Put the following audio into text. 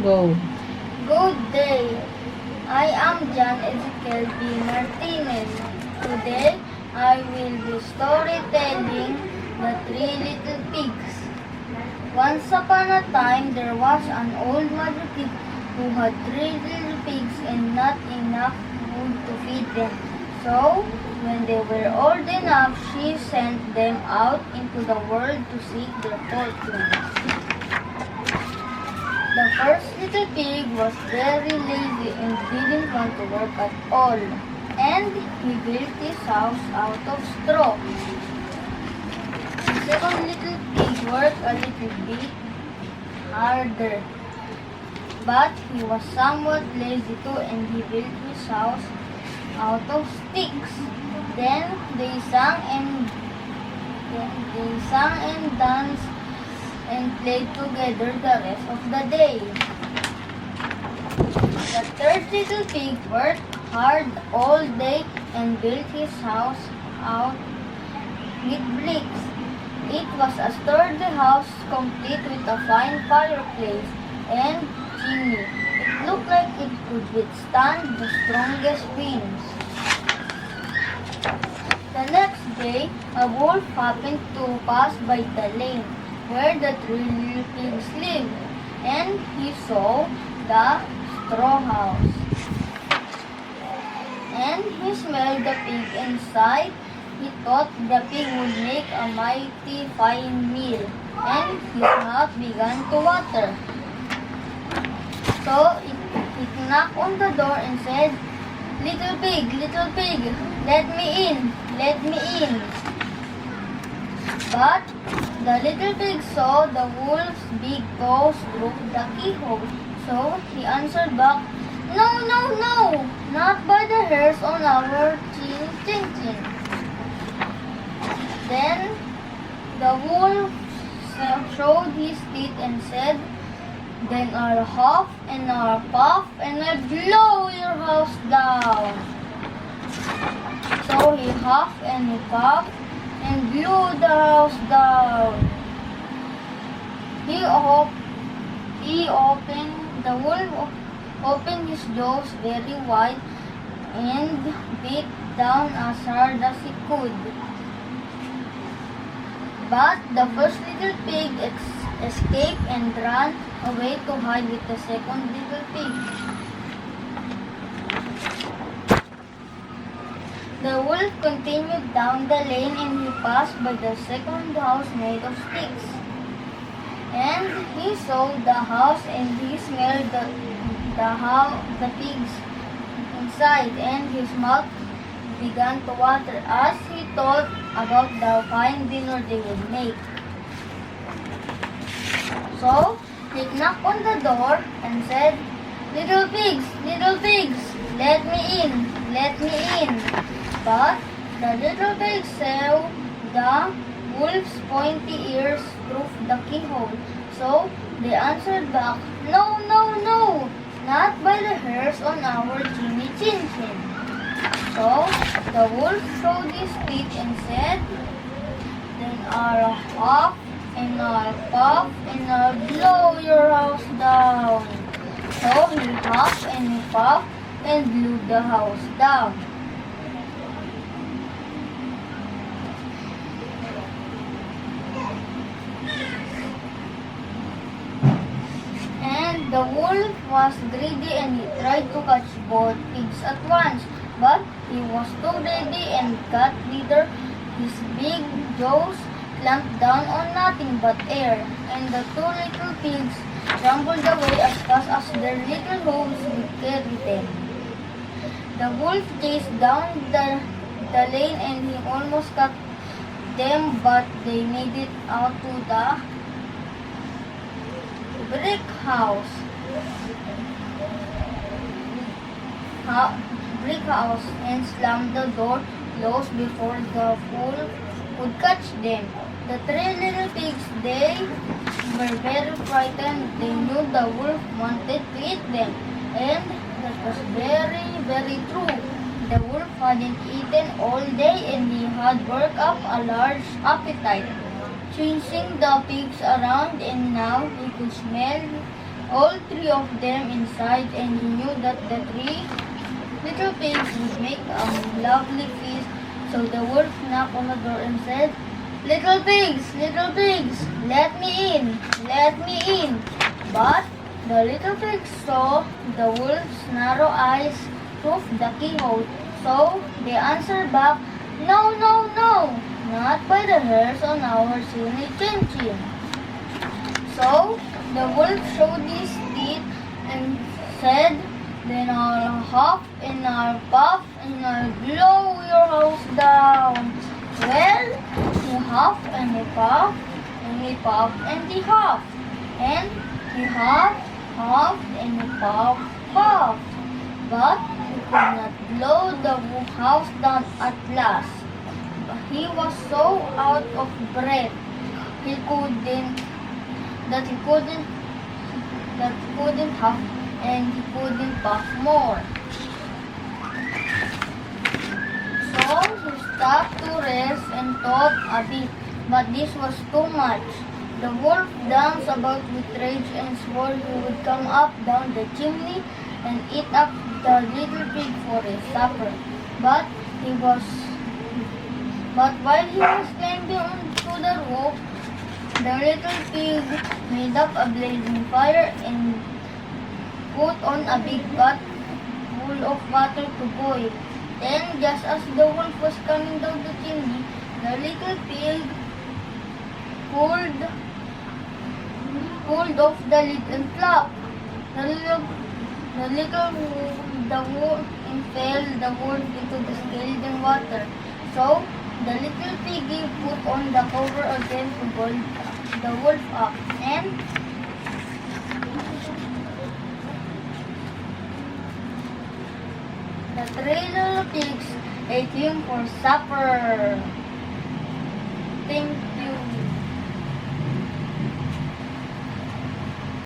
Go. Good day. I am John Ezekiel B. Martinez. Today, I will be storytelling The Three Little Pigs. Once upon a time, there was an old mother pig who had three little pigs and not enough food to feed them. So, when they were old enough, she sent them out into the world to seek their fortunes. The first little pig was very lazy and didn't want to work at all, and he built his house out of straw. The second little pig worked a little bit harder, but he was somewhat lazy too, and he built his house out of sticks. Then they sang and danced and played together the rest of the day. The third little pig worked hard all day and built his house out with bricks. It was a sturdy house complete with a fine fireplace and chimney. It looked like it could withstand the strongest winds. The next day, a wolf happened to pass by the lane where the three little pigs lived, and he saw the straw house. And he smelled the pig inside. He thought the pig would make a mighty fine meal, and his mouth began to water. So he knocked on the door and said, little pig, let me in, let me in." But the little pig saw the wolf's big paws through the keyhole, so he answered back, "No, no, no, not by the hairs on our chin. Then the wolf showed his teeth and said, "Then I'll huff and I'll puff and I'll blow your house down." So he huffed and he puffed and blew the house down. The wolf opened his jaws very wide and beat down as hard as he could. But the first little pig escaped and ran away to hide with the second little pig. The wolf continued down the lane and he passed by the second house made of sticks. And he saw the house and he smelled the pigs inside, and his mouth began to water as he thought about the fine dinner they would make. So he knocked on the door and said, little pigs, let me in, let me in." But the little pigs saw the wolf's pointy ears through the keyhole, so they answered back, "No, no, no, not by the hairs on our chin. So the wolf showed his teeth and said, "Then I'll huff and I'll puff and I'll blow your house down." So he huffed and he puffed and blew the house down. And the wolf was greedy and he tried to catch both pigs at once, but he was too greedy and got neither. His big jaws clamped down on nothing but air, and the two little pigs rumbled away as fast as their little hooves would carry them. The wolf chased down the lane and he almost caught them, but they made it out to the brick house and slammed the door closed before the wolf could catch them. The three little pigs, they were very frightened. They knew the wolf wanted to eat them, and that was very, very true. The wolf hadn't eaten all day and he had worked up a large appetite, chasing the pigs around, and now he could smell all three of them inside, and he knew that the three little pigs would make a lovely feast. So the wolf knocked on the door and said, little pigs, let me in, let me in. But the little pigs saw the wolf's narrow eyes through the keyhole. So they answered back, no, no, no, not by the hairs on our silly chin-chin. So the wolf showed his teeth and said, then I'll huff and I'll puff and I'll blow your house down. Well, he huffed and he puffed and he puffed and he huffed. And he huffed and he puffed. But he could not blow the house down at last. He was so out of breath he couldn't huff and he couldn't puff more. So he stopped to rest and thought a bit, but this was too much. The wolf danced about with rage and swore he would come up down the chimney and eat up the little pig for his supper. But while he was climbing onto the rope, the little pig made up a blazing fire and put on a big pot full of water to boil. Then, just as the wolf was coming down the chimney, the little pig pulled off the lid and flop. The wolf fell the wolf into the scalding water. So, the little piggy put on the cover again to boil the wolf up, and the three little pigs ate him for supper. Thank you.